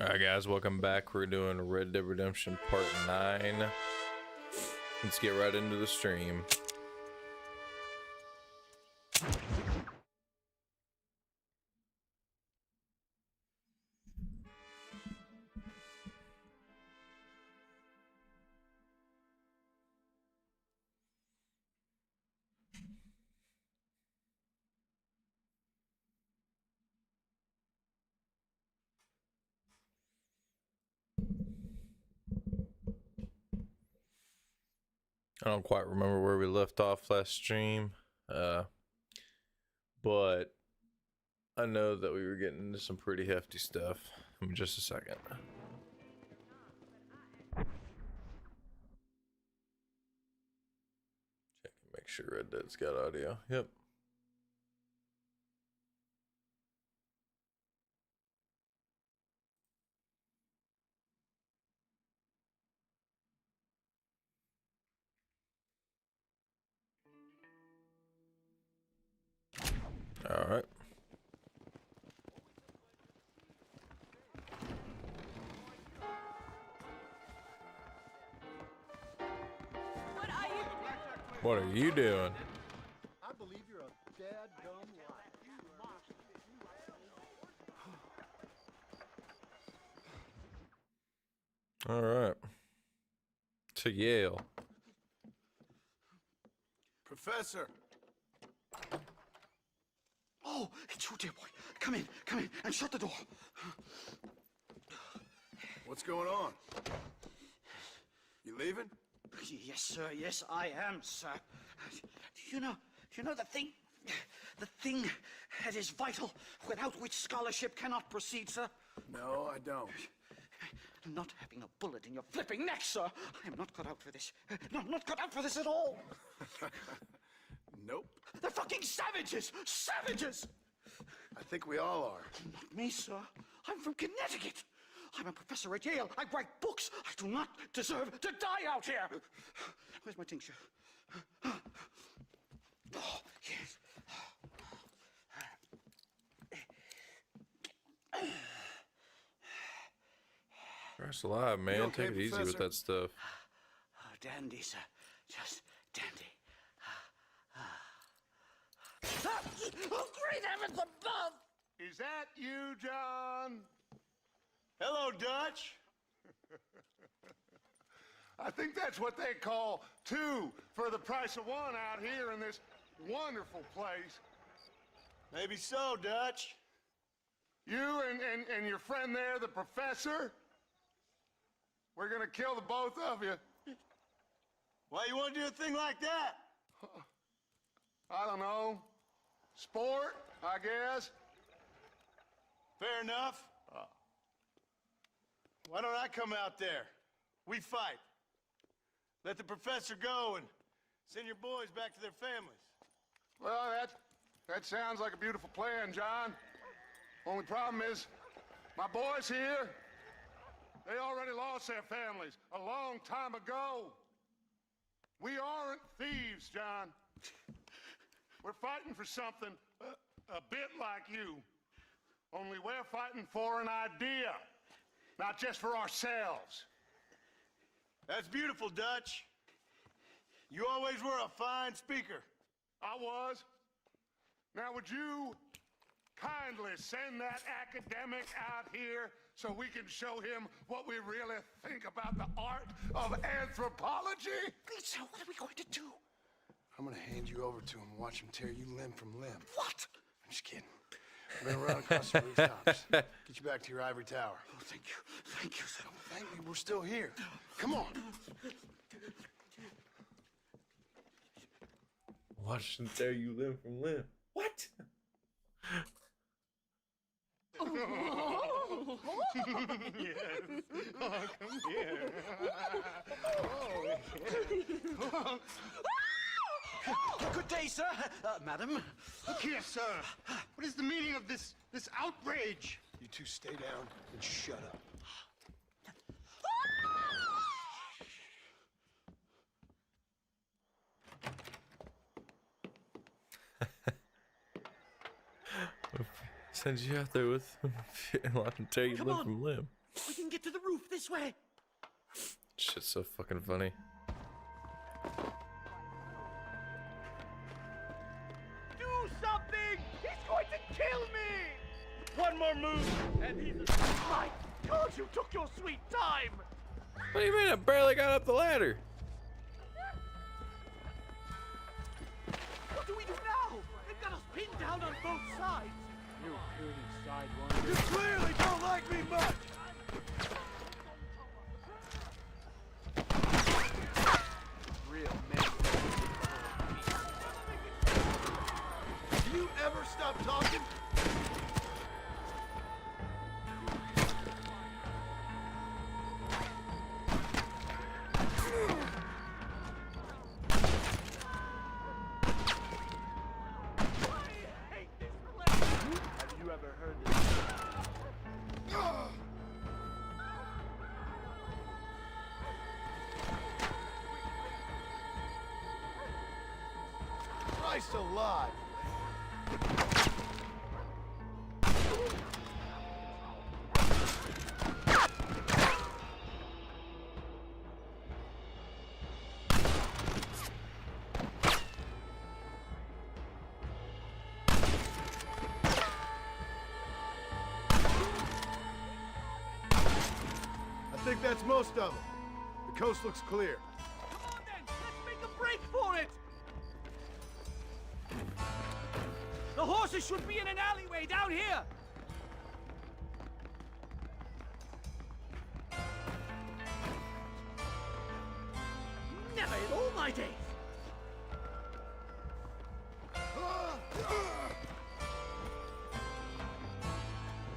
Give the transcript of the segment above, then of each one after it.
Alright guys, welcome back. We're doing Red Dead Redemption Part 9. Let's get right into the stream. I don't quite remember where we left off last stream, but I know that we were getting into some pretty hefty stuff. Give me just a second. Check and make sure Red Dead's got audio. Yep. All right. What are you doing? I believe you're a dadgum liar. All right. To Yale. Professor! Oh, it's you, dear boy. Come in, and shut the door. What's going on? You leaving? Yes, sir. Yes, I am, sir. You know the thing that is vital, without which scholarship cannot proceed, sir. No, I don't. Not having a bullet in your flipping neck, sir. I am not cut out for this. No, I'm not cut out for this at all. Nope. They're fucking savages! Savages! I think we all are. Not me, sir. I'm from Connecticut. I'm a professor at Yale. I write books. I do not deserve to die out here. Where's my tincture? Oh, yes. Christ alive, man. You okay, Take it easy with Professor? that stuff. Oh, dandy, sir. Just dandy. Oh, great heavens above! Is that you, John? Hello, Dutch! I think that's what they call two for the price of one out here in this wonderful place. Maybe so, Dutch. You and your friend there, the professor, we're gonna kill the both of you. Why you want to do a thing like that? I don't know. Sport, I guess. Fair enough. Why don't I come out there? We fight. Let the professor go and send your boys back to their families. Well, that sounds like a beautiful plan, John. Only problem is, my boys here, they already lost their families a long time ago. We aren't thieves, John. We're fighting for something a bit like you. Only we're fighting for an idea, not just for ourselves. That's beautiful, Dutch. You always were a fine speaker. I was. Now, would you kindly send that academic out here so we can show him what we really think about the art of anthropology? So what are we going to do? I'm gonna hand you over to him and watch him tear you limb from limb. What? I'm just kidding. We're gonna run across the rooftops. Get you back to your ivory tower. Oh, thank you. Thank you, sir. Thank me, we're still here. Come on. Watch them tear you limb from limb. What? Yes. Oh, come here. Good day, sir. Madam. Look here, sir. What is the meaning of this outrage? You two stay down and shut up. Send you out there with him and watch him tear you limb from limb. We can get to the roof this way. Shit's so fucking funny. Do something! He's going to kill me! One more move, and he's... My God, you took your sweet time! What do you mean? I barely got up the ladder. What do we do now? They've got us pinned down on both sides. You puny sidewinder. You clearly don't like me much! Real men. Do you ever stop talking? Have you ever heard this? Christ alive! I think that's most of them. The coast looks clear. Come on then, let's make a break for it. The horses should be in an alleyway down here. Never in all my days.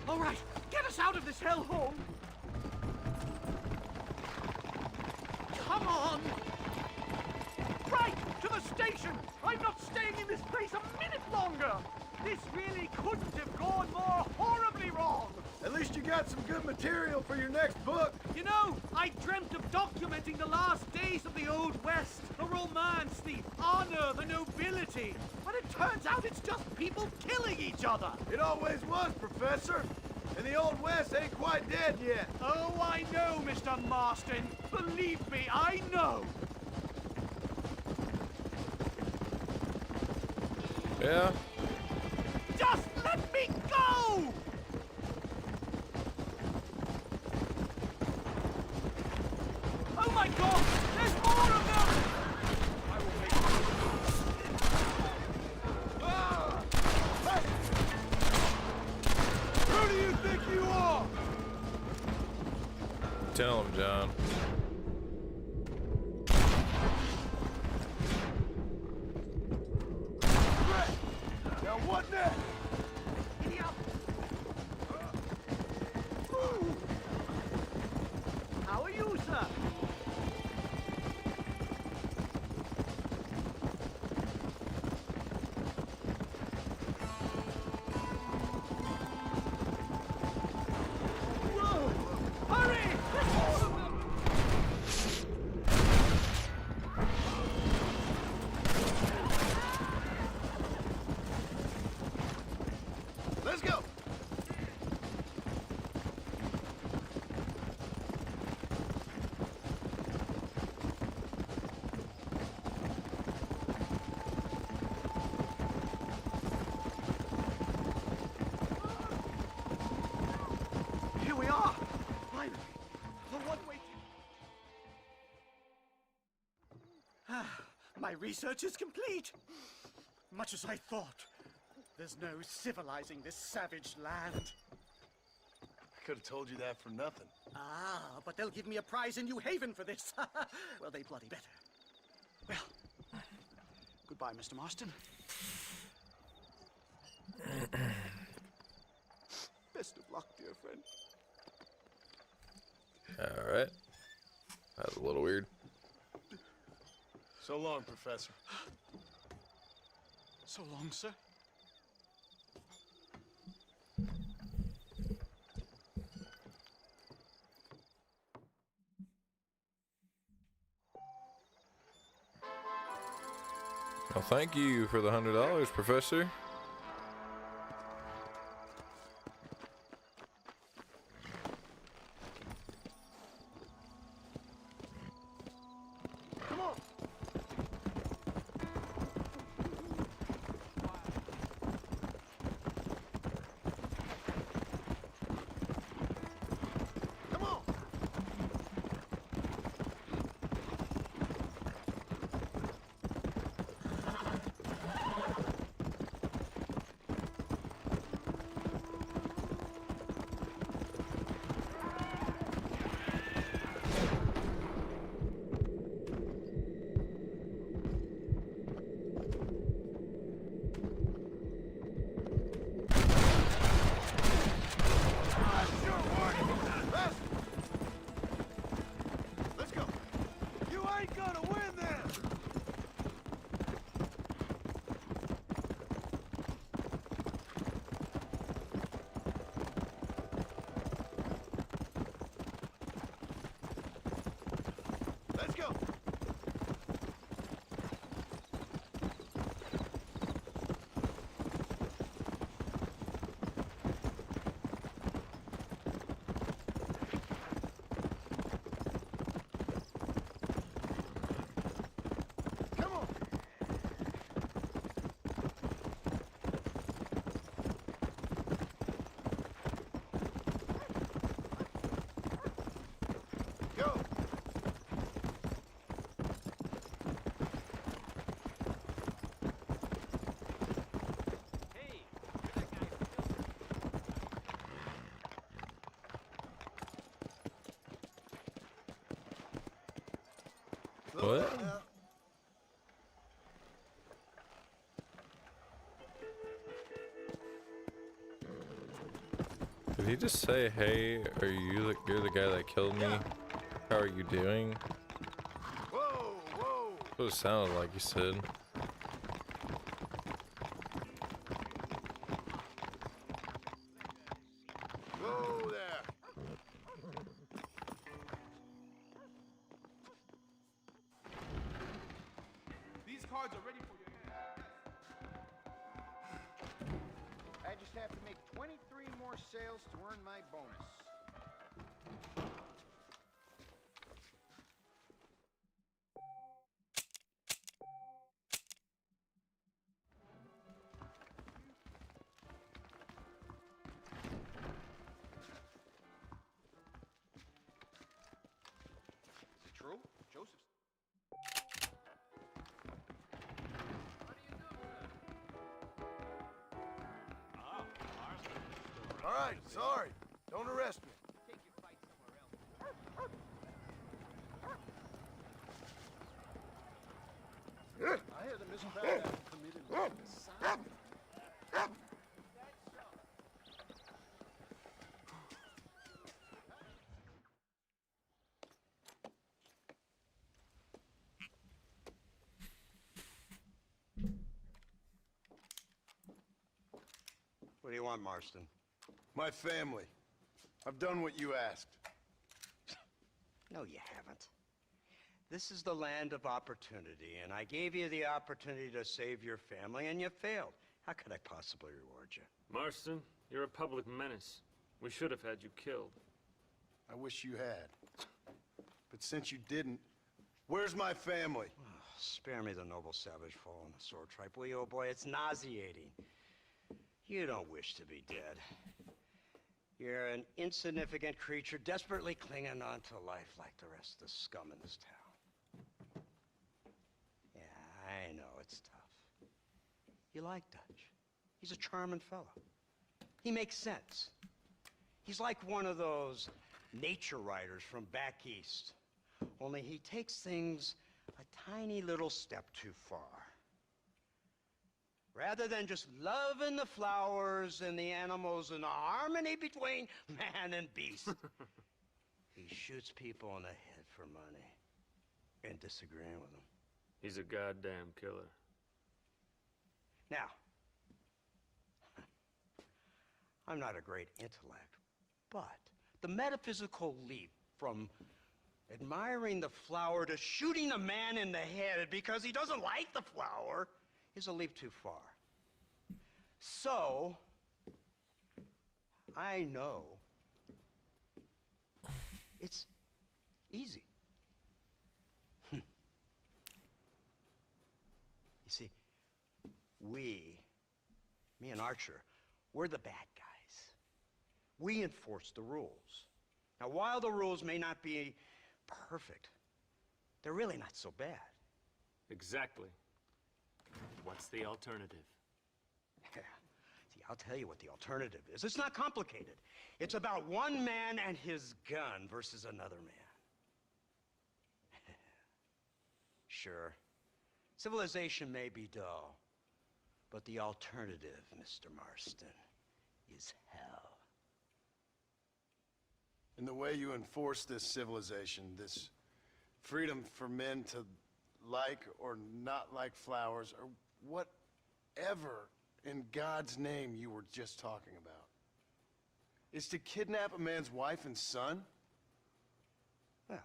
All right, get us out of this hellhole. Come on! Right! To the station! I'm not staying in this place a minute longer! This really couldn't have gone more horribly wrong! At least you got some good material for your next book. You know, I dreamt of documenting the last days of the Old West. The romance, the honor, the nobility. But it turns out it's just people killing each other. It always was, Professor. And the Old West ain't quite dead yet. Oh, I know, Mr. Marston. Believe me, I know. Yeah. Just let me go! Oh my God! There's more of them! I will make Hey! Who do you think you are? Tell him, John. Great. Now what next? Giddy up! Ooh. How are you, sir? Whoa! Hurry! There's more of them! Let's go. Here we are! Finally! The one-way ticket. My research is complete! Much as I thought. There's no civilizing this savage land. I could have told you that for nothing. Ah, but they'll give me a prize in New Haven for this. Well, they bloody better. Well, goodbye, Mr. Marston. Best of luck, dear friend. All right. That was a little weird. So long, Professor. So long, sir. Well, thank you for the $100, Professor. Go! Come on! Go! Hey, that guy What? Did he just say, "Hey, are you're the guy that killed me? How are you doing?" Whoa, whoa! That's what it sounded like he said. Whoa there! These cards are ready for your hand. I just have to make 23 more sales to earn my bonus. Is it true? Joseph's... All right, sorry. Don't arrest me. take your fight somewhere else. I hear the miscreant have committed homicide. What do you want, Marston? My family. I've done what you asked. No, you haven't. This is the land of opportunity, and I gave you the opportunity to save your family, and you failed. How could I possibly reward you? Marston, you're a public menace. We should have had you killed. I wish you had. But since you didn't, where's my family? Spare me the noble savage fall on the sword tripe, will you, old boy? It's nauseating. You don't wish to be dead. You're an insignificant creature desperately clinging on to life like the rest of the scum in this town. Yeah, I know it's tough. You like Dutch. He's a charming fellow. He makes sense. He's like one of those nature writers from back east. Only he takes things a tiny little step too far. Rather than just loving the flowers and the animals and the harmony between man and beast, he shoots people in the head for money and disagreeing with them. He's a goddamn killer. Now, I'm not a great intellect, but the metaphysical leap from admiring the flower to shooting a man in the head because he doesn't like the flower is a leap too far. So, I know it's easy. You see, me and Archer, we're the bad guys. We enforce the rules. Now, while the rules may not be perfect, they're really not so bad. Exactly. What's the alternative? Yeah. See, I'll tell you what the alternative is. It's not complicated. It's about one man and his gun versus another man. Sure, civilization may be dull, but the alternative, Mr. Marston, is hell. And the way you enforce this civilization, this freedom for men to like or not like flowers, or whatever in God's name you were just talking about, is to kidnap a man's wife and son? Well,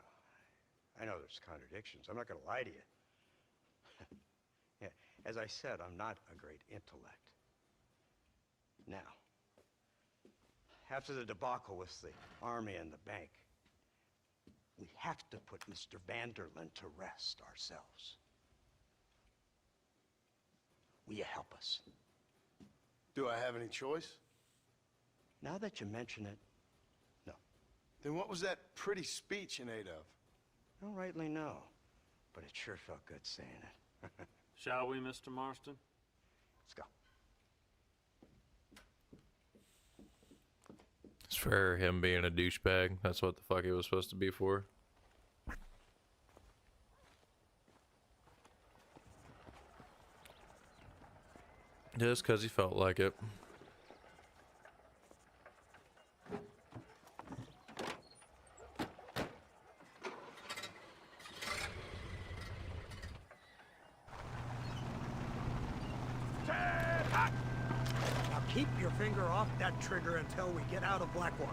I know there's contradictions. I'm not going to lie to you. Yeah, as I said, I'm not a great intellect. Now, after the debacle with the army and the bank, we have to put Mr. Vanderlyn to rest ourselves. Will you help us? Do I have any choice? Now that you mention it, no. Then what was that pretty speech in aid of? I don't rightly know, but it sure felt good saying it. Shall we, Mr. Marston? Let's go. It's for him being a douchebag. That's what the fuck it was supposed to be for. Just because he felt like it. Now keep your finger off that trigger until we get out of Blackwater.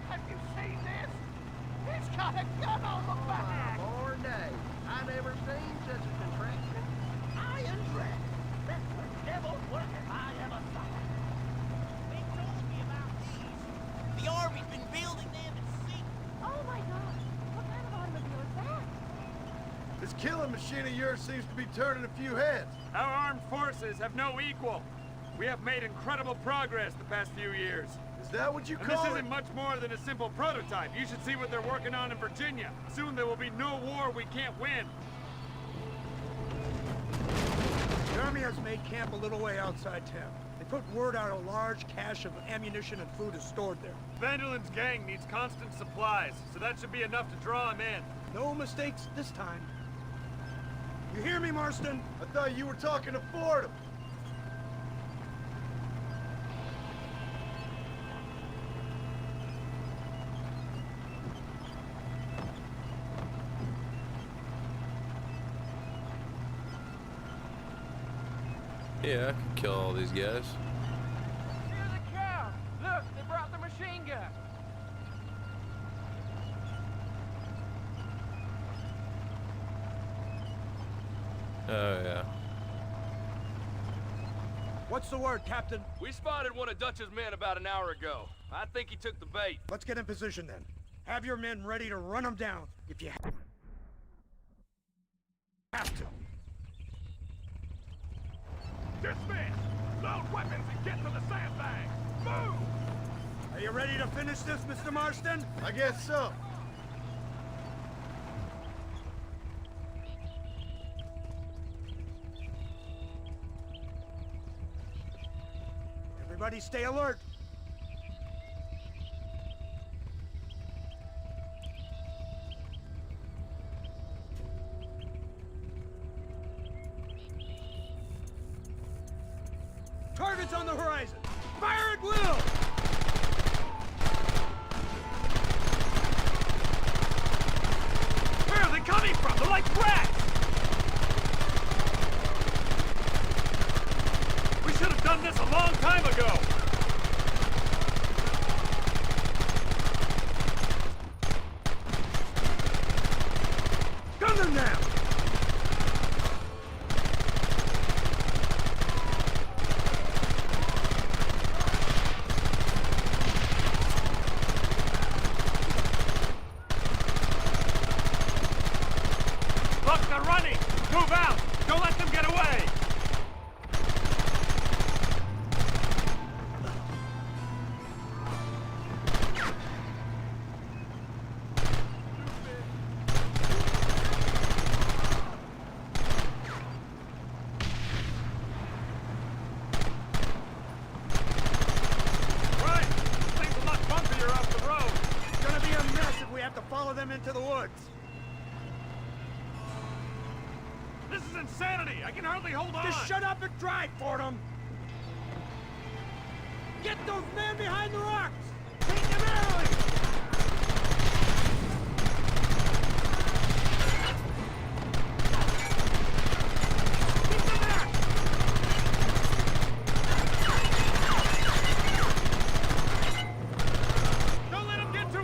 Have you seen this? He's got a gun on the back! More day. I never seen such a contraption. Iron Dread. That's the devil's work if I ever saw it. They told me about these. The Army's been building them at sea. Oh my God! What kind of automobile is that? This killing machine of yours seems to be turning a few heads. Our armed forces have no equal. We have made incredible progress the past few years. Is that what you And call this it? isn't much more than a simple prototype. You should see what they're working on in Virginia. Soon there will be no war we can't win. The Army has made camp a little way outside town. They put word out a large cache of ammunition and food is stored there. Vanderlyn's gang needs constant supplies, so that should be enough to draw him in. No mistakes this time. You hear me, Marston? I thought you were talking to Fordham. Yeah, I can kill all these guys. Here's a cow. Look, they brought the machine gun. Oh, yeah. What's the word, Captain? We spotted one of Dutch's men about an hour ago. I think he took the bait. Let's get in position then. Have your men ready to run them down if you have to. Dismiss! Load weapons and get to the sandbag! Move! Are you ready to finish this, Mr. Marston? I guess so. Everybody stay alert. Targets on the horizon. Fire at will! Where are they coming from? They're like rats! We should have done this a long time ago! Gun them down! Look, they're running! Move out! Don't let them get away! Right! Things are much bumpier off the road! It's gonna be a mess if we have to follow them into the woods. This is insanity! I can hardly hold on! Just shut up and drive, Fordham! Get those men behind the rocks! Take them early! Keep them back! Don't let them get too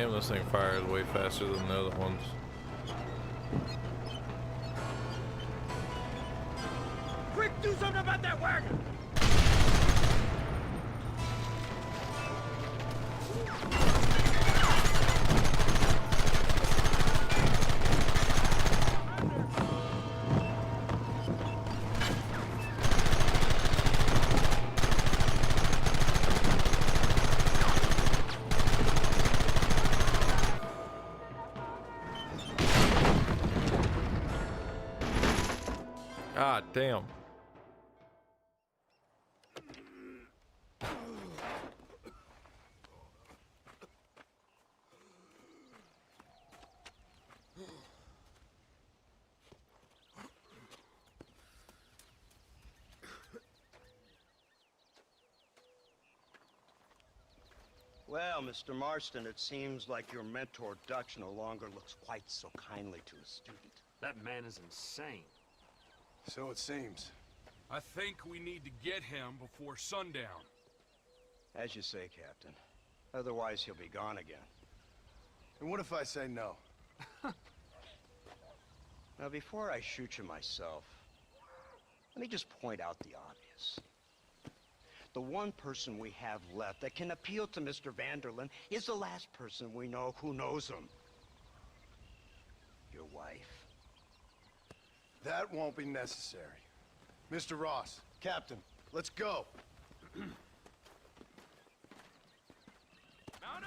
Damn, this thing fires way faster than the other ones. Quick, do something about that wagon! Ah, damn. Well, Mr. Marston, it seems like your mentor Dutch no longer looks quite so kindly to a student. That man is insane. So it seems. I think we need to get him before sundown. As you say, Captain. Otherwise, he'll be gone again. And what if I say no? Now, before I shoot you myself, let me just point out the obvious. The one person we have left that can appeal to Mr. Vanderlyn is the last person we know who knows him. Your wife. That won't be necessary. Mr. Ross, Captain, let's go. Mount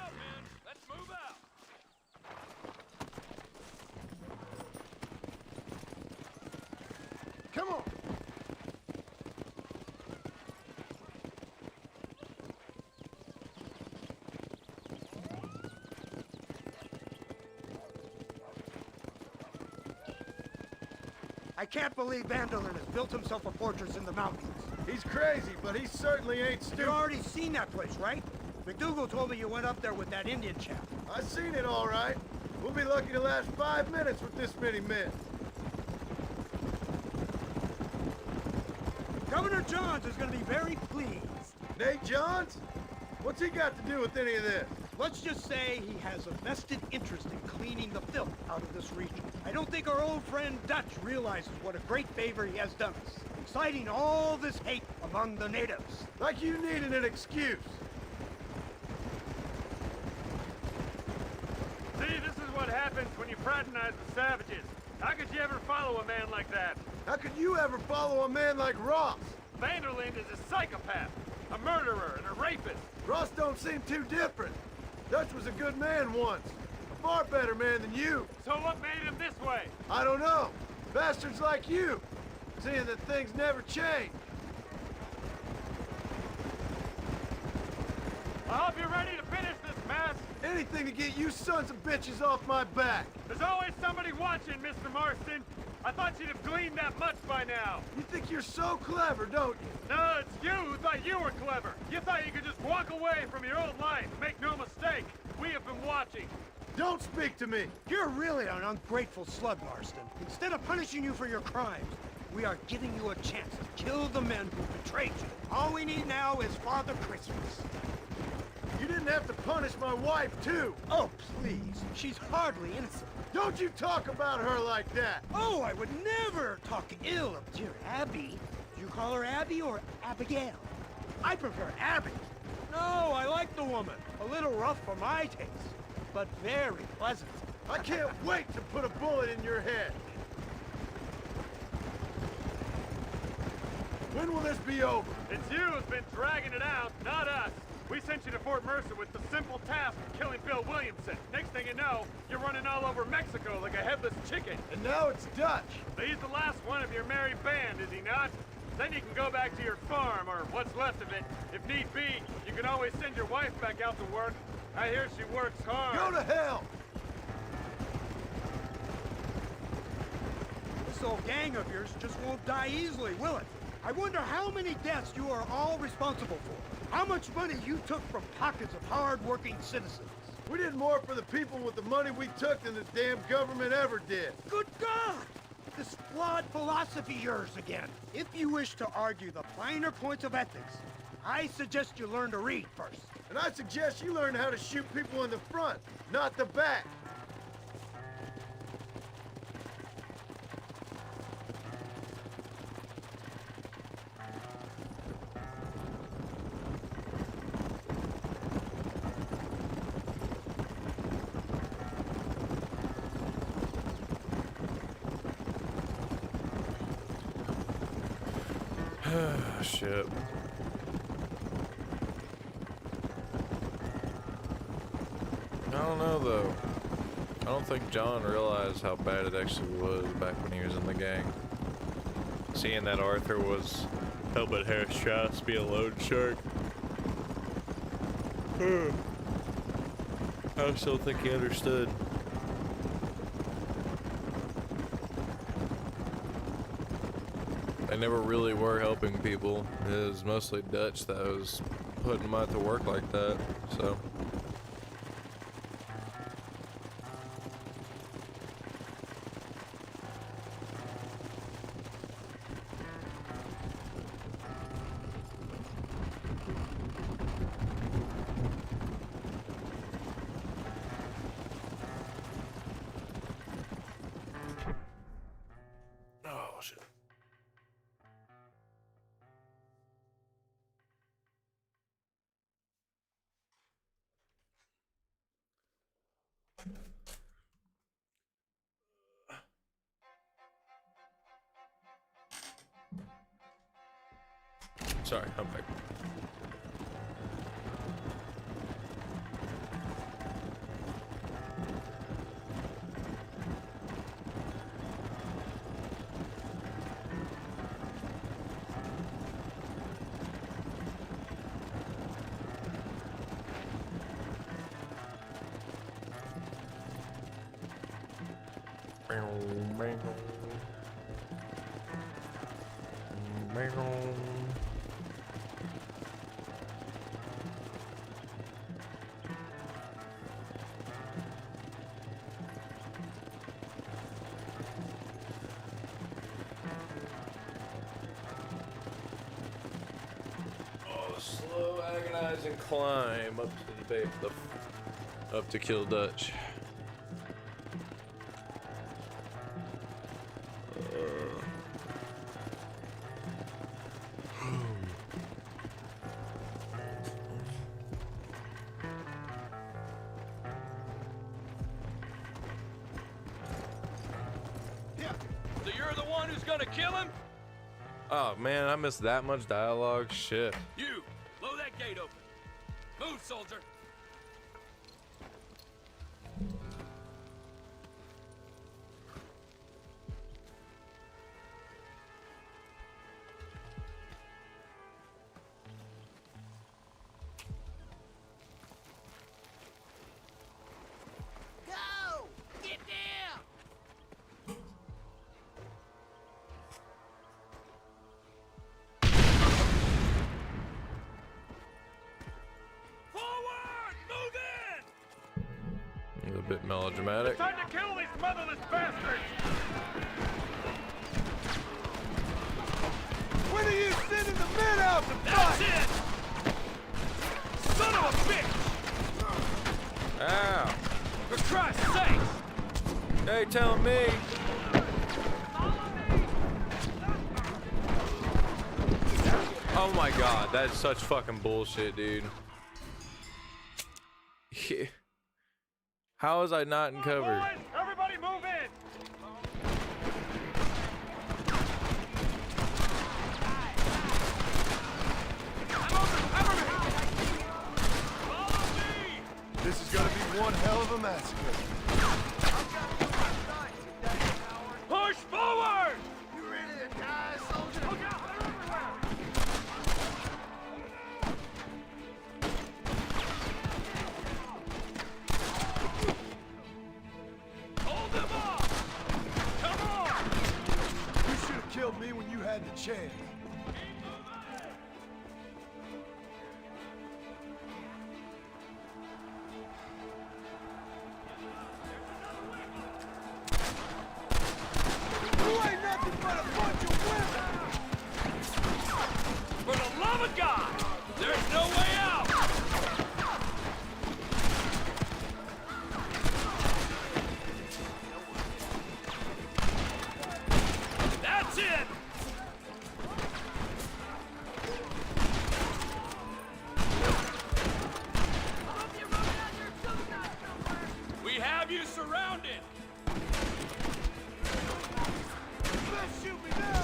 up, men. Let's move out. Come on. I can't believe Vanderlyn has built himself a fortress in the mountains. He's crazy, but he certainly ain't You've stupid. already seen that place, right? McDougal told me you went up there with that Indian chap. I seen it all right. We'll be lucky to last 5 minutes with this many men. Governor Johns is going to be very pleased. Nate Johns? What's he got to do with any of this? Let's just say he has a vested interest in cleaning the filth out of this region. I don't think our old friend Dutch realizes what a great favor he has done us, inciting all this hate among the natives. Like you needed an excuse. See, this is what happens when you fraternize with savages. How could you ever follow a man like that? How could you ever follow a man like Ross? Vanderlyn is a psychopath, a murderer, and a rapist. Ross don't seem too different. Dutch was a good man once. A far better man than you. So what made him this way? I don't know. Bastards like you. Seeing that things never change. I hope you're ready to finish this mess. Anything to get you sons of bitches off my back. There's always somebody watching, Mr. Marston. I thought you'd have gleaned that much by now. You think you're so clever, don't you? No, it's you who thought you were clever. You thought you could just walk away from your old life. Make no mistake, we have been watching. Don't speak to me. You're really an ungrateful slug, Marston. Instead of punishing you for your crimes, we are giving you a chance to kill the men who betrayed you. All we need now is Father Christmas. You didn't have to punish my wife, too. Oh, please. She's hardly innocent. Don't you talk about her like that. Oh, I would never talk ill of dear Abby. Do you call her Abby or Abigail? I prefer Abby. No, I like the woman. A little rough for my taste, but very pleasant. I can't wait to put a bullet in your head. When will this be over? It's you who's been dragging it out, not us. We sent you to Fort Mercer with the simple task of killing Bill Williamson. Next thing you know, you're running all over Mexico like a headless chicken. And now it's Dutch. He's the last one of your merry band, is he not? Then you can go back to your farm, or what's left of it. If need be, you can always send your wife back out to work. I hear she works hard. Go to hell! This old gang of yours just won't die easily, will it? I wonder how many deaths you are all responsible for. How much money you took from pockets of hard-working citizens. We did more for the people with the money we took than the damn government ever did. Good God! This flawed philosophy yours again. If you wish to argue the finer points of ethics, I suggest you learn to read first. And I suggest you learn how to shoot people in the front, not the back. Shit. I don't know though. I don't think John realized how bad it actually was back when he was in the gang. Seeing that Arthur was helping Harris Strauss be a loan shark. I just don't think he understood. They never really were helping people. It was mostly Dutch that was putting them out to work like that, so. Oh, shit. Sorry, I'm back. Slow, agonizing climb up to the base, up to Kill Dutch. So you're the one who's gonna kill him? Oh man, I missed that much dialogue. Shit. You, blow that gate open. Move, soldier. Go! Get down! Forward! Move in! A bit melodramatic. Time to kill these motherless bastards! When are you sending the men out to That's fight? it! Son of a bitch! Ow. For Christ's sake! Hey, telling me. Oh my god, that's such fucking bullshit, dude. How was I not in cover? Boys, everybody move in! This is gonna be one hell of a massacre. Push forward! You ready to die, soldier? Look out, they're everywhere! Hold them off! Come on! You should have killed me when you had the chance. You ain't nothing but a bunch of women! For the love of God! There's no way out! That's it! We have you surrounded! Let's shoot me now!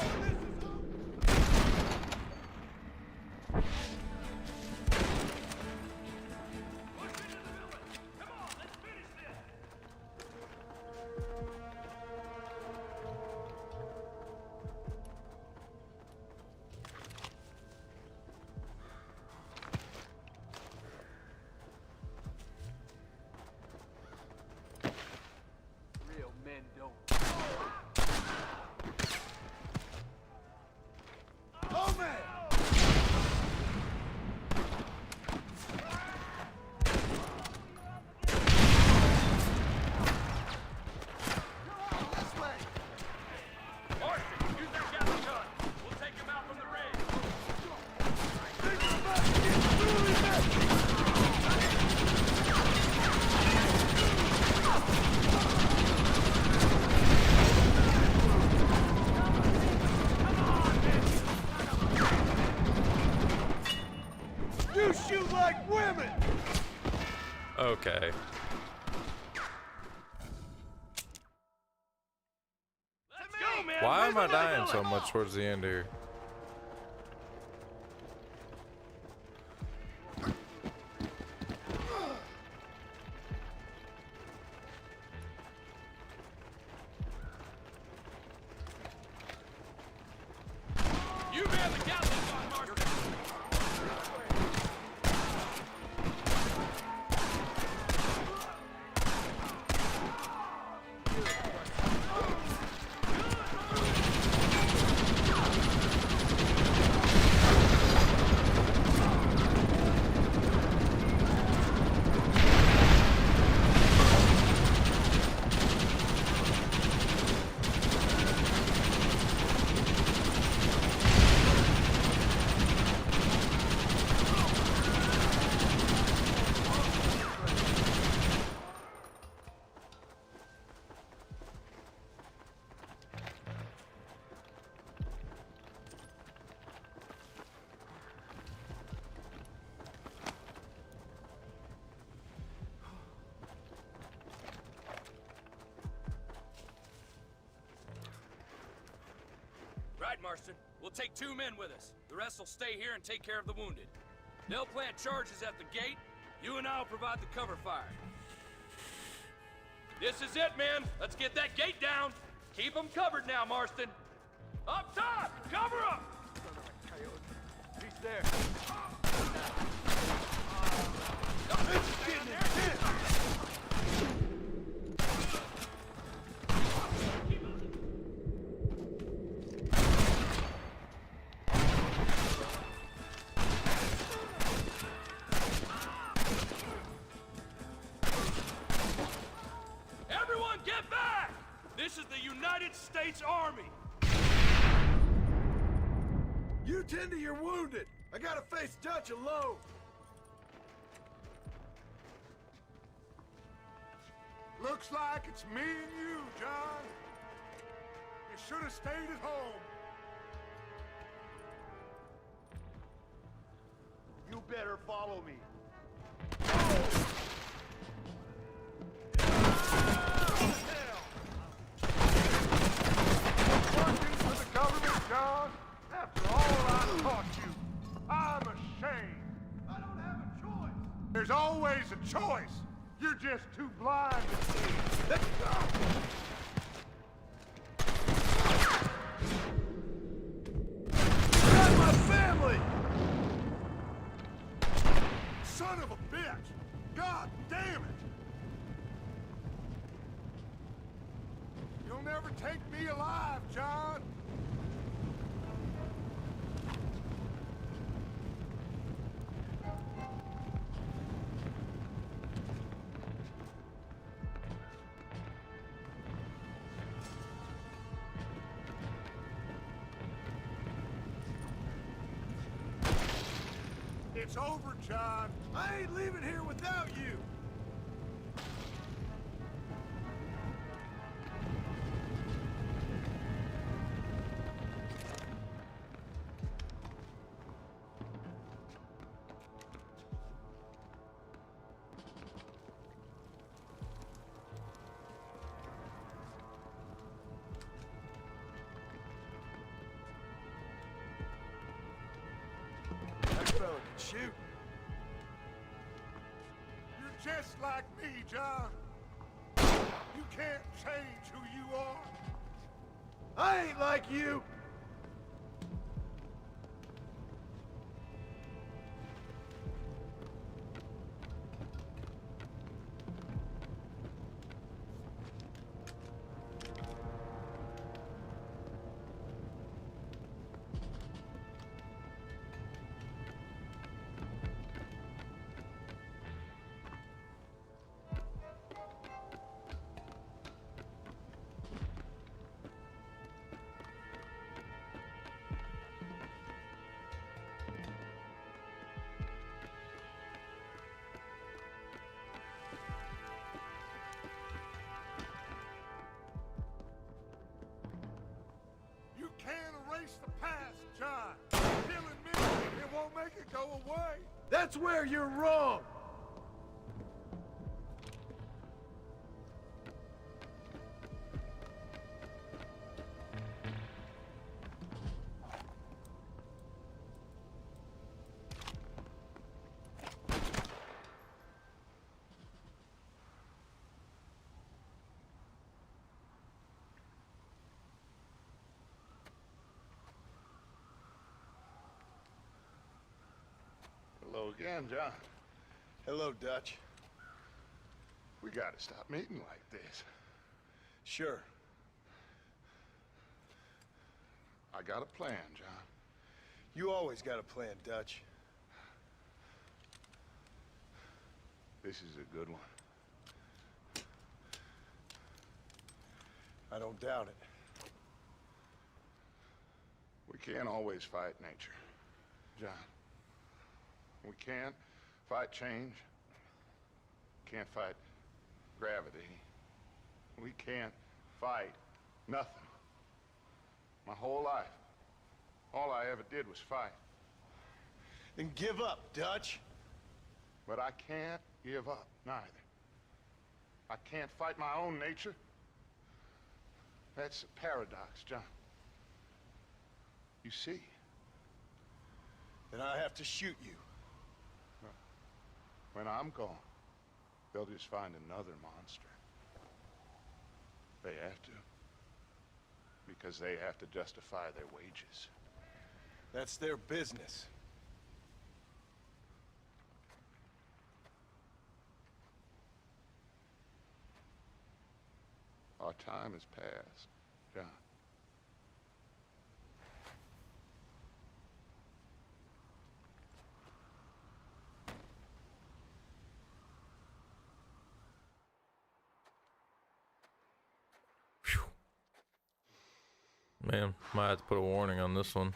This is real men don't. Oh, man! Marcy, use that gatling gun. We'll take him out from the ridge. You shoot like women! Okay. Let's go, man! Why Where's am I the dying bullet? so much towards the end here? You man the gatling gun, Marcy! Right, Marston. We'll take 2 men with us. The rest will stay here and take care of the wounded. They'll plant charges at the gate. You and I'll provide the cover fire. This is it, men. Let's get that gate down. Keep them covered now, Marston. Up top! Cover up! He's there. Everyone get back! This is the United States Army. You tend to your wounded. I gotta face Dutch alone. Looks like it's me and you, John. You should have stayed at home. You better follow me. Working for the government, John? After all I taught you, I'm ashamed. I don't have a choice. There's always a choice. You're just too blind to see. Let's go. Not my family! Son of a bitch! God damn it! You'll never take me alive, John! It's over, John. I ain't leaving here without you! like me, John. You can't change who you are. I ain't like you! You can't erase the past, John. Killing me, it won't make it go away. That's where you're wrong! Hello again, John. Hello, Dutch. We gotta stop meeting like this. Sure. I got a plan, John. You always got a plan, Dutch. This is a good one. I don't doubt it. We can't always fight nature, John. We can't fight change. Can't fight gravity. We can't fight nothing. My whole life, all I ever did was fight. Then give up, Dutch. But I can't give up, neither. I can't fight my own nature. That's a paradox, John. You see? Then I have to shoot you. When I'm gone, they'll just find another monster. They have to. Because they have to justify their wages. That's their business. Our time has passed, John. Man, might have to put a warning on this one.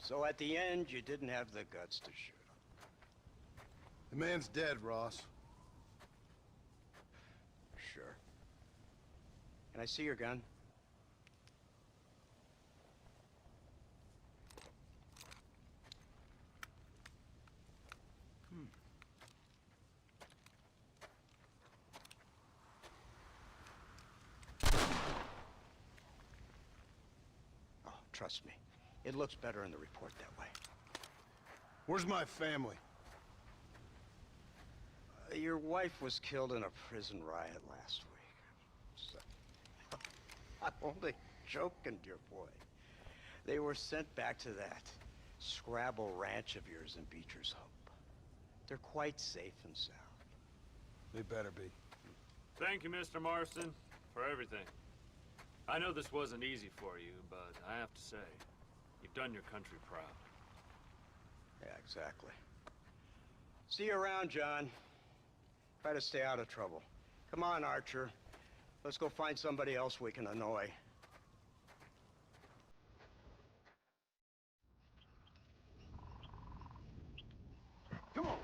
So at the end, you didn't have the guts to shoot him. The man's dead, Ross. Sure. Can I see your gun? Oh, trust me. It looks better in the report that way. Where's my family? Your wife was killed in a prison riot last week. So, I'm only joking, dear boy. They were sent back to that Scrabble ranch of yours in Beecher's Hope. They're quite safe and sound. They better be. Thank you, Mr. Marston, for everything. I know this wasn't easy for you, but I have to say, you've done your country proud. Yeah, exactly. See you around, John. Try to stay out of trouble. Come on, Archer. Let's go find somebody else we can annoy. Come on.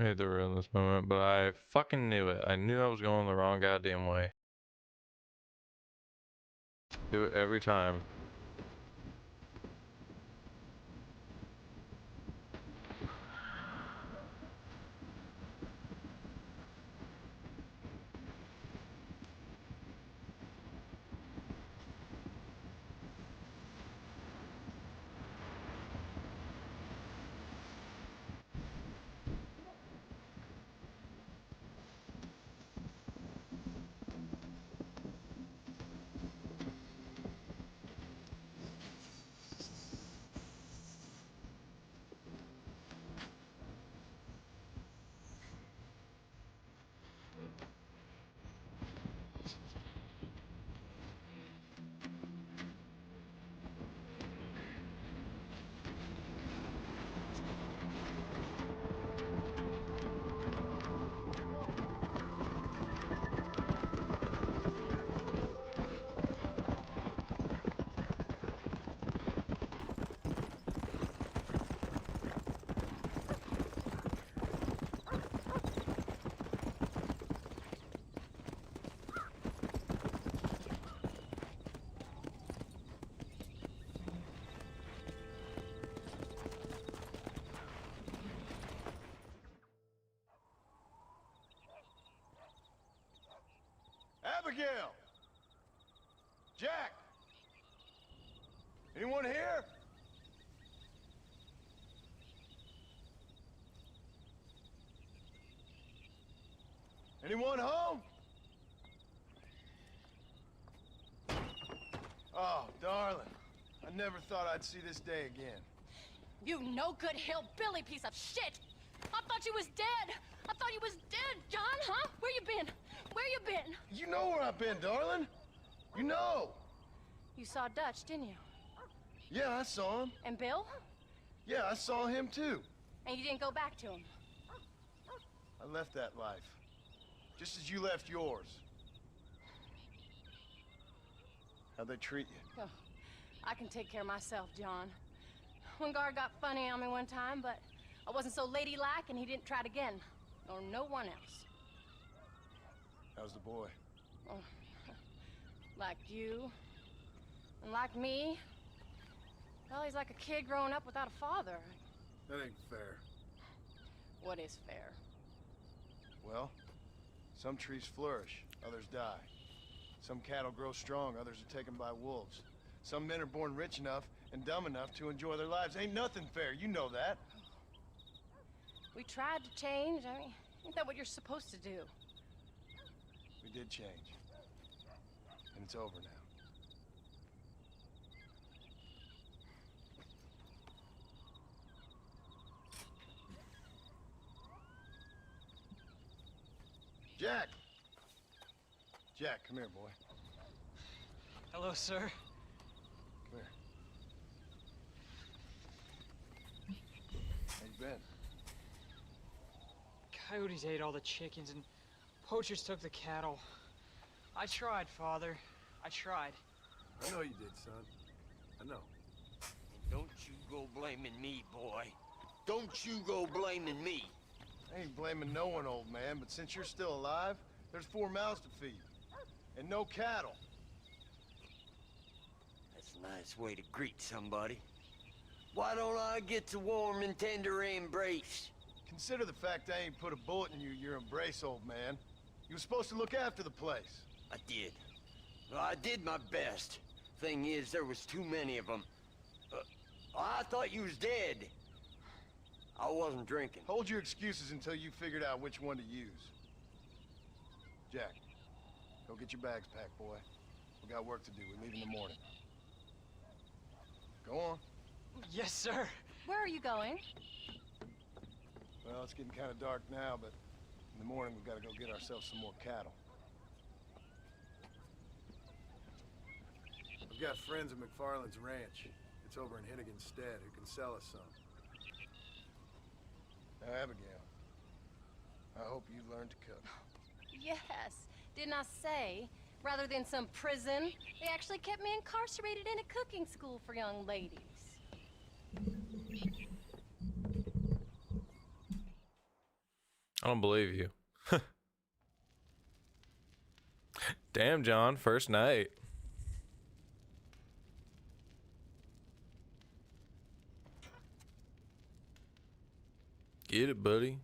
I hate to ruin this moment, but I fucking knew it. I knew I was going the wrong goddamn way. Do it every time. Abigail! Jack! Anyone here? Anyone home? Oh, darling. I never thought I'd see this day again. You no good hillbilly piece of shit! I thought you was dead! I thought you was dead, John, huh? Where you been? Where you been? You know where I've been, darling. You know. You saw Dutch, didn't you? Yeah, I saw him. And Bill? Yeah, I saw him too. And you didn't go back to him? I left that life. Just as you left yours. How'd they treat you? Oh, I can take care of myself, John. One guard got funny on me one time, but I wasn't so ladylike and he didn't try it again. Nor no one else. How's the boy? Oh, like you. And like me. Well, he's like a kid growing up without a father. That ain't fair. What is fair? Well, some trees flourish, others die. Some cattle grow strong, others are taken by wolves. Some men are born rich enough and dumb enough to enjoy their lives. Ain't nothing fair, you know that. We tried to change. I mean, ain't that what you're supposed to do? We did change. And it's over now. Jack! Jack, come here, boy. Hello, sir. Come here. How you been? Coyotes ate all the chickens and poachers took the cattle. I tried, Father. I tried. I know you did, son. I know. And don't you go blaming me, boy. Don't you go blaming me. I ain't blaming no one, old man, but since you're still alive, there's 4 mouths to feed. And no cattle. That's a nice way to greet somebody. Why don't I get a warm and tender embrace? Consider the fact I ain't put a bullet in your embrace, old man. You were supposed to look after the place. I did. Well, I did my best. Thing is, there was too many of them. I thought you was dead. I wasn't drinking. Hold your excuses until you figured out which one to use. Jack, go get your bags packed, boy. We got work to do. We leave in the morning. Go on. Yes, sir. Where are you going? Well, it's getting kind of dark now, but in the morning we've got to go get ourselves some more cattle. I've got friends at McFarlane's ranch. It's over in Hennigan's stead who can sell us some. Now, Abigail, I hope you learned to cook. Yes. Didn't I say, rather than some prison, they actually kept me incarcerated in a cooking school for young ladies. I don't believe you. Damn, John, first night. Get it, buddy.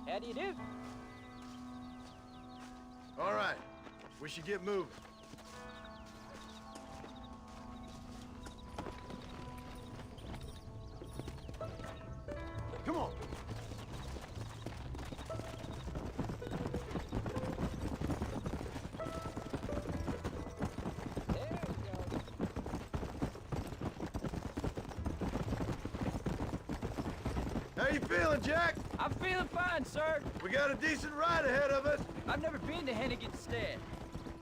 How do you do? All right, we should get moving. Come on. How you feeling, Jack? I'm feeling fine, sir. We got a decent ride ahead of us. I've never been to Hennigan's Stead.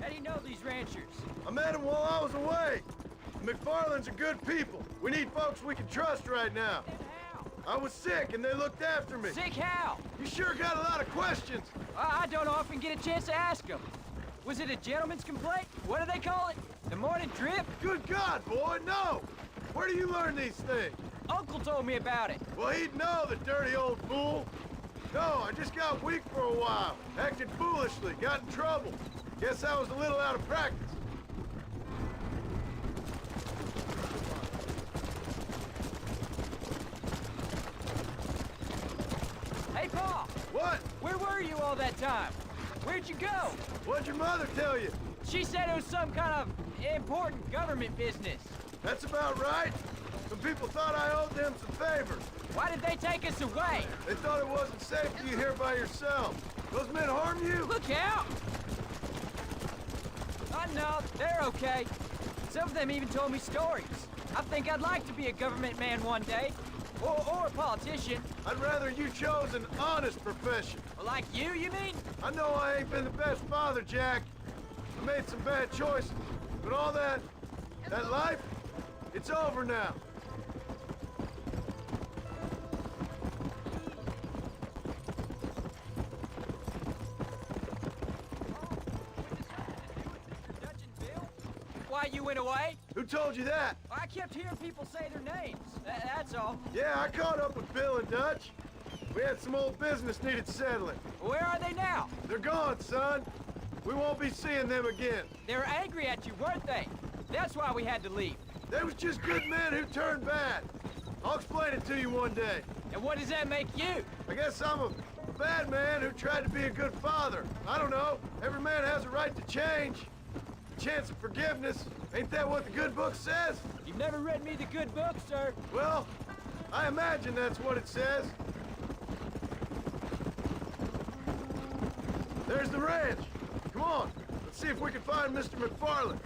How do you know these ranchers? I met them while I was away. The McFarlanes are good people. We need folks we can trust right now. I was sick and they looked after me. Sick how? You sure got a lot of questions. I don't often get a chance to ask them. Was it a gentleman's complaint? What do they call it? The morning drip? Good God, boy, no! Where do you learn these things? Uncle told me about it. Well, he'd know, the dirty old fool. No, I just got weak for a while. Acted foolishly, got in trouble. Guess I was a little out of practice. Hey, Pa! What? Where were you all that time? Where'd you go? What'd your mother tell you? She said it was some kind of important government business. That's about right. Some people thought I owed them some favors. Why did they take us away? They thought it wasn't safe for you here by yourself. Those men harm you? Look out! No, they're okay. Some of them even told me stories. I think I'd like to be a government man one day. Or a politician. I'd rather you chose an honest profession. Like you mean? I know I ain't been the best father, Jack. I made some bad choices. But all that life, it's over now. Why you went away? Who told you that? I kept hearing people say their names. That's all. Yeah, I caught up with Bill and Dutch. We had some old business needed settling. Where are they now? They're gone, son. We won't be seeing them again. They were angry at you, weren't they? That's why we had to leave. They was just good men who turned bad. I'll explain it to you one day. And what does that make you? I guess I'm a bad man who tried to be a good father. I don't know. Every man has a right to change. A chance of forgiveness. Ain't that what the good book says? You've never read me the good book, sir. Well, I imagine that's what it says. There's the ranch. Come on, let's see if we can find Mr. McFarlane.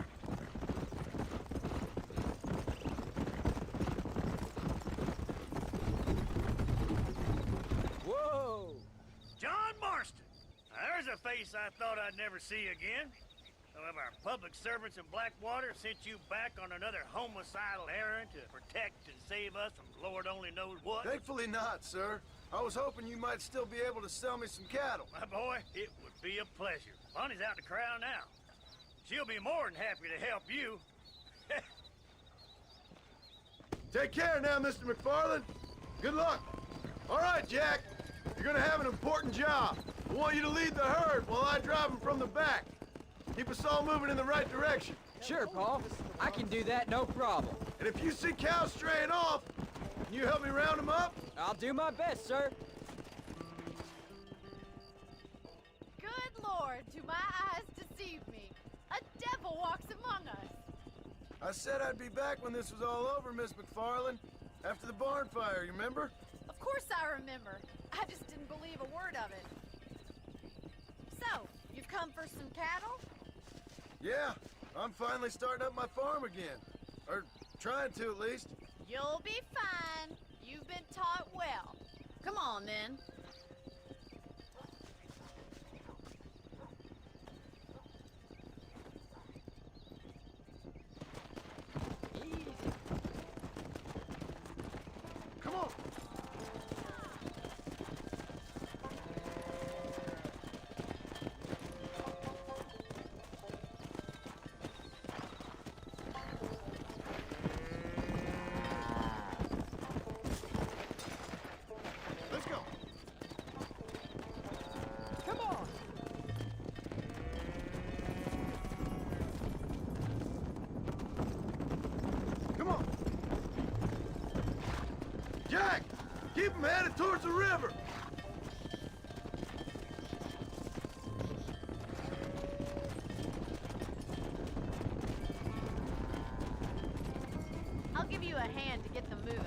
Whoa! John Marston. Now, there's a face I thought I'd never see again. Some of our public servants in Blackwater sent you back on another homicidal errand to protect and save us from Lord only knows what. Thankfully not, sir. I was hoping you might still be able to sell me some cattle. My boy, it would be a pleasure. Bonnie's out to corral now. She'll be more than happy to help you. Take care now, Mr. McFarlane. Good luck. All right, Jack. You're gonna have an important job. I want you to lead the herd while I drive them from the back. Keep us all moving in the right direction. Sure, Paul. I can do that, no problem. And if you see cows straying off, can you help me round them up? I'll do my best, sir. Good Lord, do my eyes deceive me? A devil walks among us. I said I'd be back when this was all over, Miss McFarlane. After the barn fire, you remember? Of course I remember. I just didn't believe a word of it. So, you've come for some cattle? Yeah, I'm finally starting up my farm again. Or trying to, at least. You'll be fine. You've been taught well. Come on, then. Come on! Let's go! Come on! Come on! Jack! Keep them headed towards the river! I'll give you a hand to get them moving.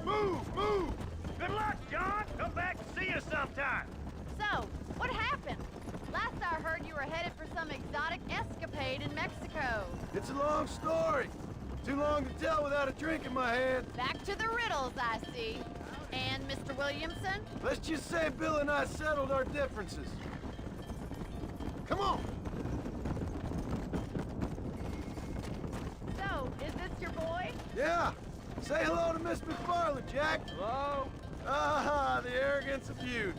Move! Move! Good luck, John! Come back and see us sometime! So, what happened? Last I heard you were headed for some exotic escapade in Mexico. It's a long story. Too long to tell without a drink in my hand. Back to the riddles, I see. And Mr. Williamson? Let's just say Bill and I settled our differences. Come on! So, is this your boy? Yeah! Say hello to Miss McFarlane, Jack! Hello? Ah, the arrogance of youth.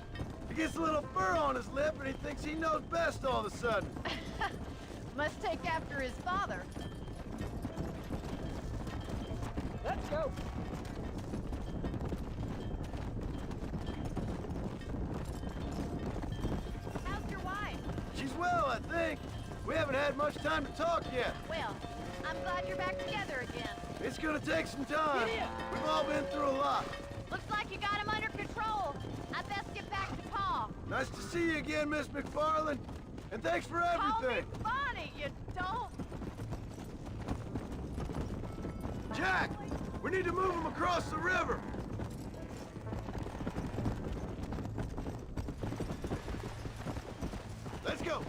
He gets a little fur on his lip and he thinks he knows best all of a sudden. Must take after his father. Let's go! How's your wife? She's well, I think. We haven't had much time to talk yet. Well, I'm glad you're back together again. It's gonna take some time. We've all been through a lot. Looks like you got him under control. I best get back to Pa. Nice to see you again, Miss McFarlane. And thanks for Call me everything. Bonnie, you don't. Jack, we need to move him across the river. Let's go.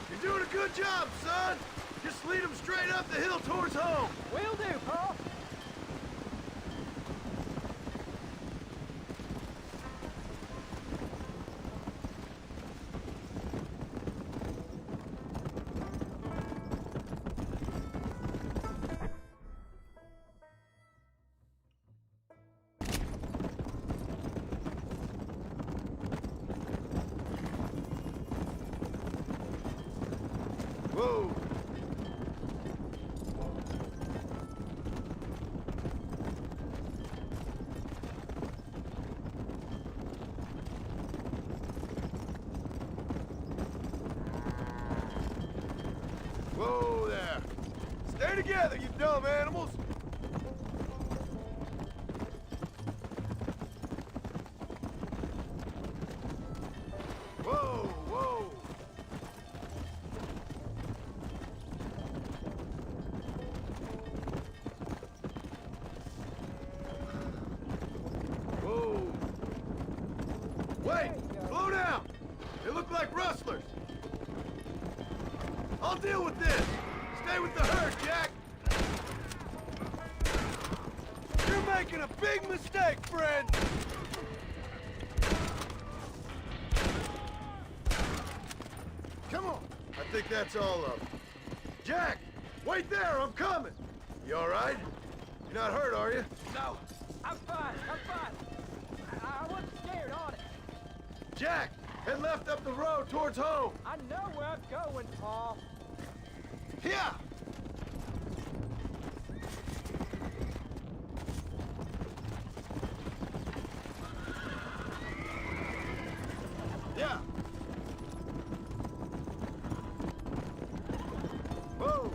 You're doing a good job, son. Just lead him straight up the hill towards home. Will do, Pa. Whoa. Whoa there. Stay together, you dumb animals. Whoa, whoa. Whoa. Wait, slow down. They look like rustlers. I'll deal with this. Stay with the herd, Jack. You're making a big mistake, friend. Come on. I think that's all of them. Jack, wait there. I'm coming. You all right? You're not hurt, are you? No, I'm fine. I'm fine. I wasn't scared, honest. Jack, head left up the road towards home. I know where I'm going, Pa. Here. Yeah. Whoa.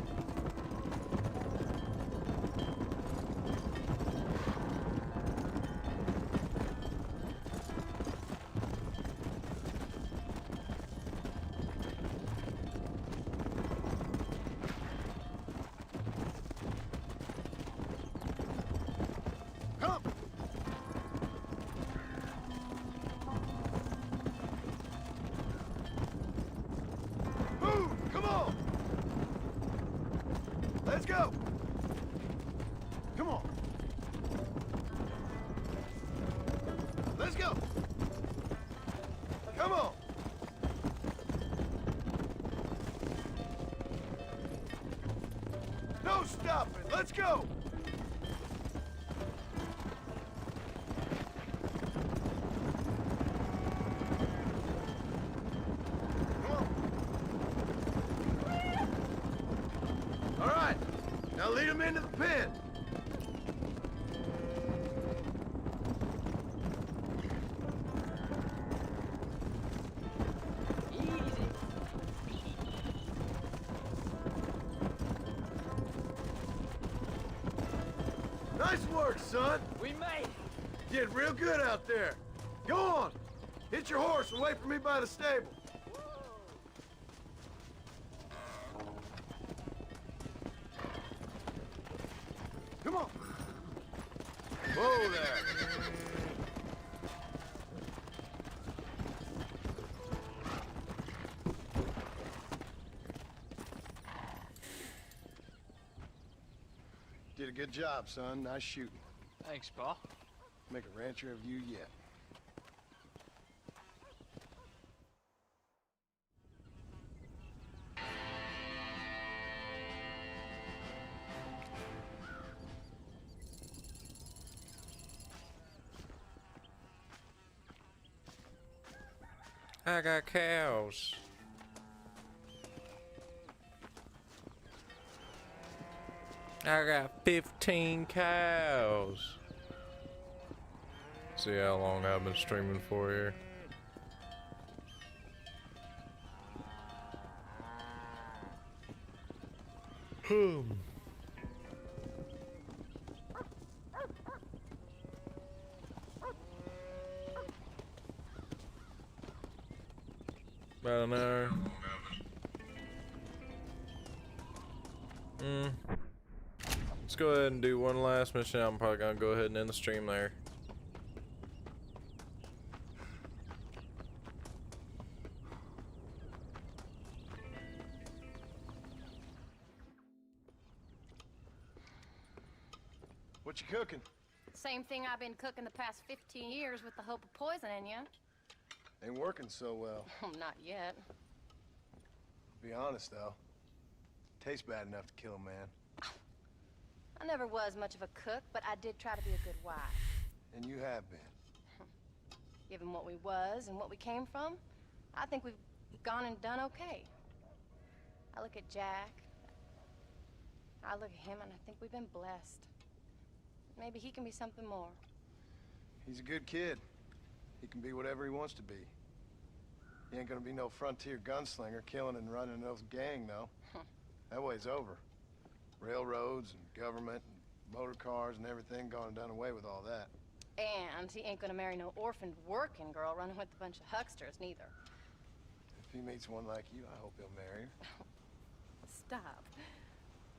Come on! No stopping! Let's go! All right, now lead them into the pen. Nice work, son. We made it. You did real good out there. Go on. Hit your horse and wait for me by the stable. Come on. Whoa there. Did a good job, son. Nice shooting. Thanks, Pa. Make a rancher of you yet. I got cows. I got 15 cows. See how long I've been streaming for here. About an hour. Let's go ahead and do one last mission. I'm probably gonna go ahead and end the stream there. What you cooking? Same thing I've been cooking the past 15 years with the hope of poisoning you. Ain't working so well. Not yet. Be honest, though. Tastes bad enough to kill a man. I never was much of a cook, but I did try to be a good wife. And you have been. Given what we was and what we came from, I think we've gone and done okay. I look at Jack. I look at him and I think we've been blessed. Maybe he can be something more. He's a good kid. He can be whatever he wants to be. He ain't gonna be no frontier gunslinger killing and running no gang, though. That way's over. Railroads and government and motor cars and everything gone and done away with all that. And he ain't gonna marry no orphaned working girl running with a bunch of hucksters, neither. If he meets one like you, I hope he'll marry her. Stop.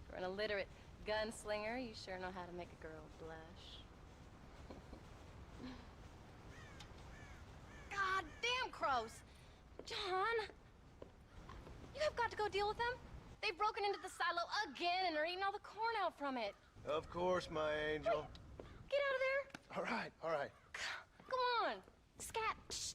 For an illiterate gunslinger, you sure know how to make a girl blush. God damn crows! John! You have got to go deal with them. They've broken into the silo again and are eating all the corn out from it. Of course, my angel. Get out of there. All right, all right. Go on. Scat. Shh.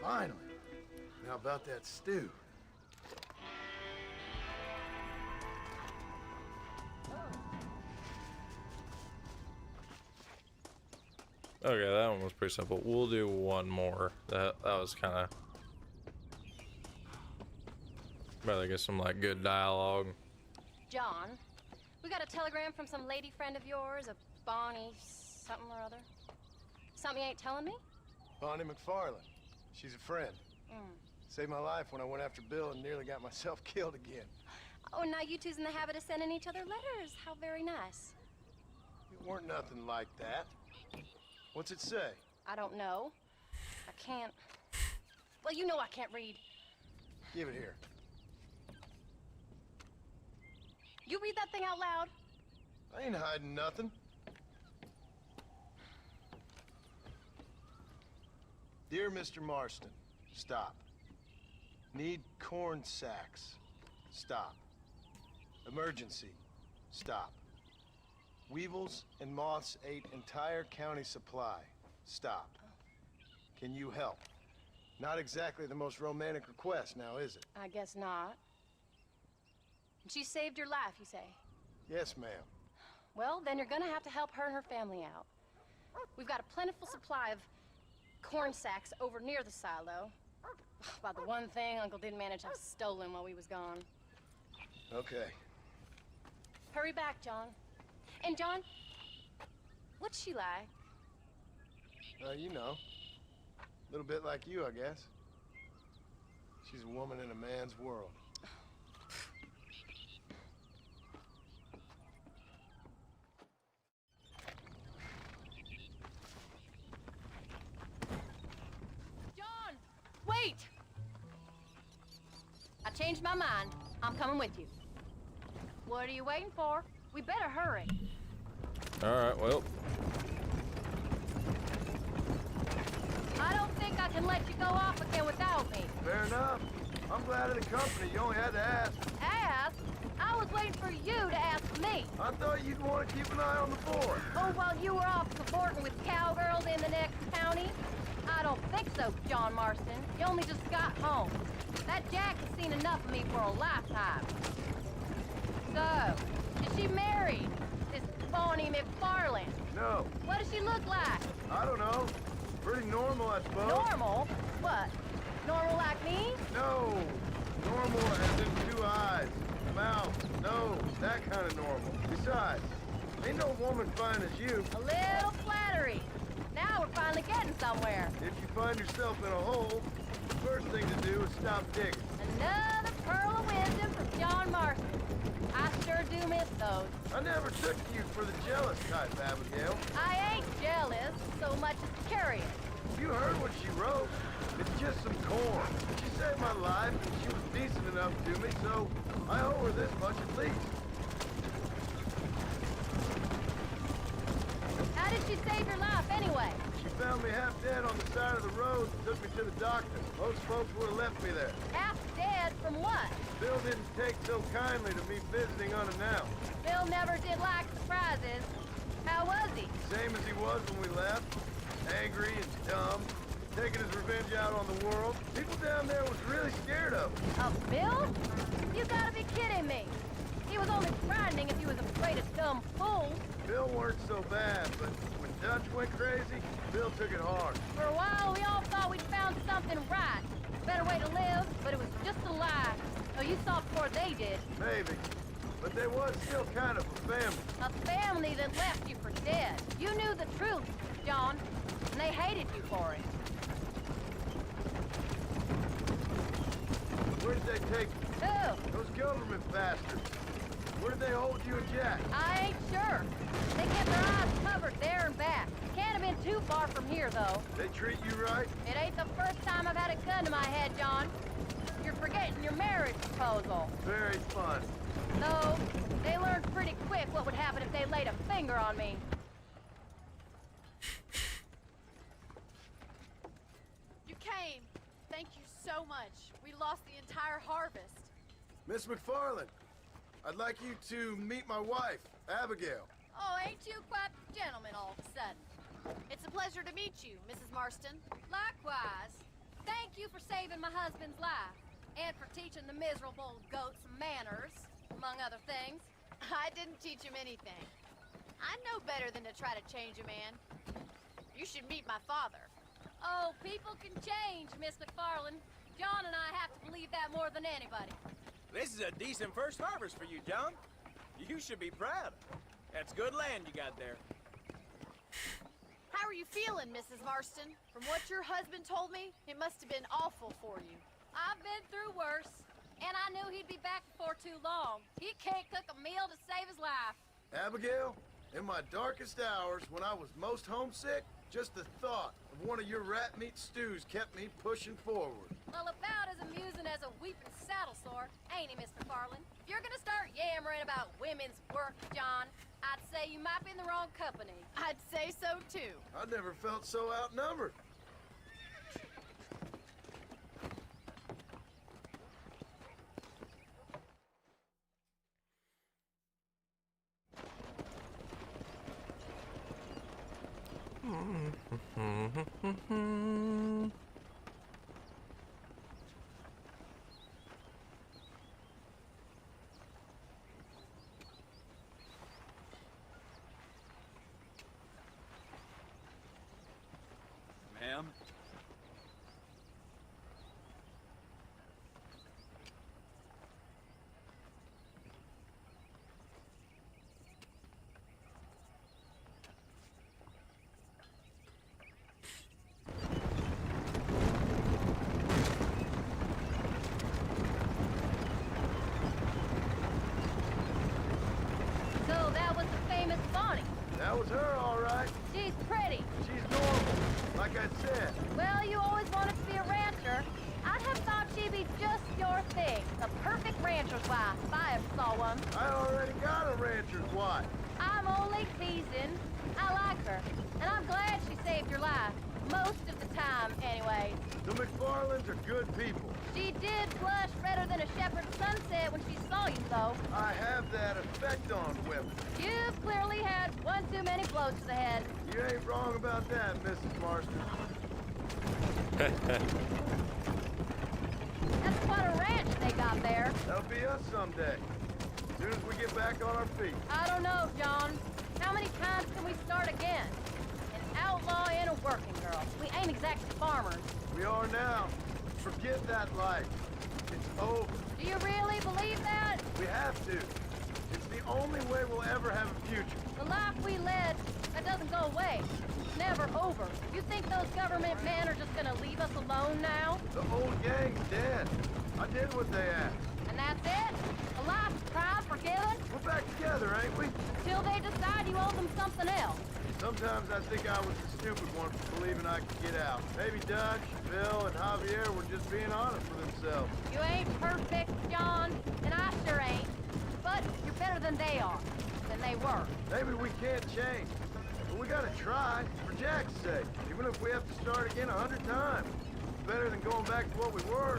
Finally. Now about that stew. Okay, that one was pretty simple. We'll do one more. That was kind of. Better get some like good dialogue. John, we got a telegram from some lady friend of yours, a Bonnie something or other. Something you ain't telling me? Bonnie McFarlane. She's a friend. Mm. Saved my life when I went after Bill and nearly got myself killed again. Oh, now you two's in the habit of sending each other letters. How very nice. It weren't nothing like that. What's it say? I don't know. I can't. Well, you know I can't read. Give it here. You read that thing out loud? I ain't hiding nothing. Dear Mr. Marston, stop. Need corn sacks. Stop. Emergency. Stop. Weevils and moths ate entire county supply. Stop. Can you help? Not exactly the most romantic request now, is it? I guess not. She saved your life, you say? Yes, ma'am. Well, then you're gonna have to help her and her family out. We've got a plentiful supply of corn sacks over near the silo. About the one thing Uncle didn't manage to have stolen while we was gone. Okay. Hurry back, John. And John, what's she like? You know. A little bit like you, I guess. She's a woman in a man's world. John, wait! I changed my mind. I'm coming with you. What are you waiting for? We better hurry. Alright, well. I don't think I can let you go off again without me. Fair enough. I'm glad of the company. You only had to ask. Ask? I was waiting for you to ask me. I thought you'd want to keep an eye on the board. Oh, while you were off cavorting with cowgirls in the next county? I don't think so, John Marston. You only just got home. That Jack has seen enough of me for a lifetime. So, is she married? This Bonnie McFarlane? No. What does she look like? I don't know. Pretty normal, I suppose. Normal? What? Normal like me? No. Normal as in 2 eyes, mouth, nose, that kind of normal. Besides, ain't no woman fine as you. A little flattery. Now we're finally getting somewhere. If you find yourself in a hole, the first thing to do is stop digging. Another pearl of wisdom from John Marston. I sure do miss those. I never took you for the jealous type, Abigail. I ain't jealous so much as curious. You heard what she wrote. It's just some corn. She saved my life, and she was decent enough to me, so I owe her this much at least. How did she save your life anyway? She found me half dead on the side of the road and took me to the doctor. Most folks would have left me there. Half dead from what? Bill didn't take so kindly to me visiting unannounced. Bill never did like surprises. How was he? Same as he was when we left. Angry and dumb. Taking his revenge out on the world. People down there was really scared of him. Of Bill? You gotta be kidding me. He was only frightening if he was afraid of dumb fools. Bill weren't so bad, but when Dutch went crazy, Bill took it hard. For a while, we all thought we'd found something right. Better way to live, but it was just a lie. Oh, you saw before they did. Maybe. But they was still kind of a family. A family that left you for dead. You knew the truth, John, and they hated you for it. Where did they take you? Who? Those government bastards. Where did they hold you and Jack? I ain't sure. They kept their eyes covered there and back. Can't have been too far from here, though. They treat you right? It ain't the first time I've had a gun to my head, John. You're forgetting your marriage proposal. Very fun. Though, they learned pretty quick what would happen if they laid a finger on me. You came. Thank you so much. We lost the entire harvest. Miss McFarlane, I'd like you to meet my wife, Abigail. Oh, ain't you quite the gentleman all of a sudden? It's a pleasure to meet you, Mrs. Marston. Likewise. Thank you for saving my husband's life. And for teaching the miserable goats manners, among other things. I didn't teach him anything. I know better than to try to change a man. You should meet my father. Oh, people can change, Miss McFarlane. John and I have to believe that more than anybody. This is a decent first harvest for you, John. You should be proud. That's good land you got there. How are you feeling, Mrs. Marston? From what your husband told me, it must have been awful for you. I've been through worse, and I knew he'd be back before too long. He can't cook a meal to save his life. Abigail, in my darkest hours, when I was most homesick, just the thought of one of your rat meat stews kept me pushing forward. Well, about as amusing as a weeping saddle sore, ain't he, Mr. Farland? If you're gonna start yammering about women's work, John, I'd say you might be in the wrong company. I'd say so, too. I never felt so outnumbered. Ma'am? So that was the famous Bonnie. That was her, all right. She's pretty. She's normal, like I said. Well, you always wanted to be a rancher. I'd have thought she'd be just your thing. The perfect rancher's wife, if I ever saw one. I already got a rancher's wife. I'm only teasing. I like her, and I'm glad she saved your life. Most of the time, anyways. The McFarlanes are good people. She did blush redder than a shepherd's sunset when she saw you, though. I have that effect on women. You've clearly had one too many blows to the head. You ain't wrong about that, Mrs. Marston. That's quite a ranch they got there. That'll be us someday. As soon as we get back on our feet. I don't know, John. How many times can we start again? An outlaw and a working girl. We ain't exactly farmers. We are now. Forget that life. It's over. Do you really believe that? We have to. It's the only way we'll ever have a future. The life we led, that doesn't go away. It's never over. You think those government men are just gonna leave us alone now? The old gang's dead. I did what they asked. And that's it? A life tried, forgiven? We're back together, ain't we? Till they decide you owe them something else. Sometimes I think I was the stupid one for believing I could get out. Maybe Dutch, Bill, and Javier were just being honest with themselves. You ain't perfect, John, and I sure ain't. But you're better than they are. Than they were. Maybe we can't change. But we gotta try, for Jack's sake. Even if we have to start again 100 times. It's better than going back to what we were.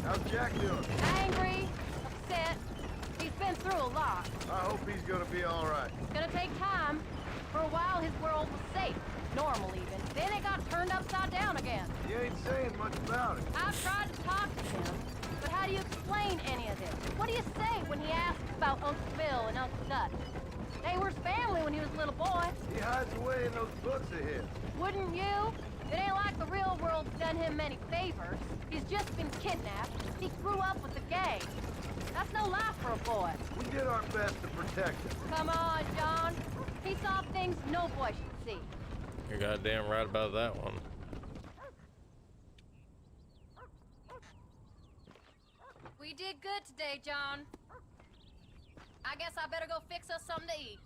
How's Jack doing? Angry, upset. He's been through a lot. I hope he's gonna be all right. It's gonna take time. For a while, his world was safe. Normal, even. Then it got turned upside down again. He ain't saying much about it. I've tried to talk to him, but how do you explain any of this? What do you say when he asks about Uncle Bill and Uncle Dutch? They were his family when he was a little boy. He hides away in those books of his. Wouldn't you? It ain't like the real world's done him many favors. He's just been kidnapped. He grew up with the gang. That's no life for a boy. We did our best to protect him. Come on, John. He saw things no boy should see. You're goddamn right about that one. We did good today, John. I guess I better go fix us something to eat.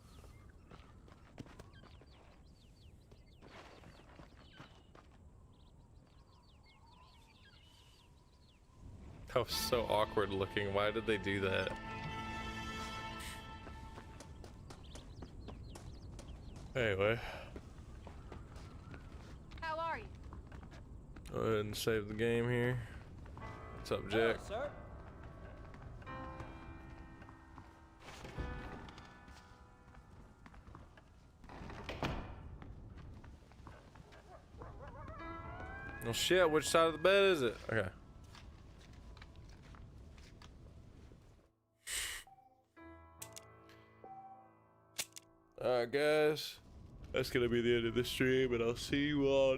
That was so awkward looking. Why did they do that? Anyway. How are you? Go ahead and save the game here. What's up, Jack? Hello, sir. Well, shit, which side of the bed is it? Okay. Alright, guys. That's gonna be the end of the stream, and I'll see you all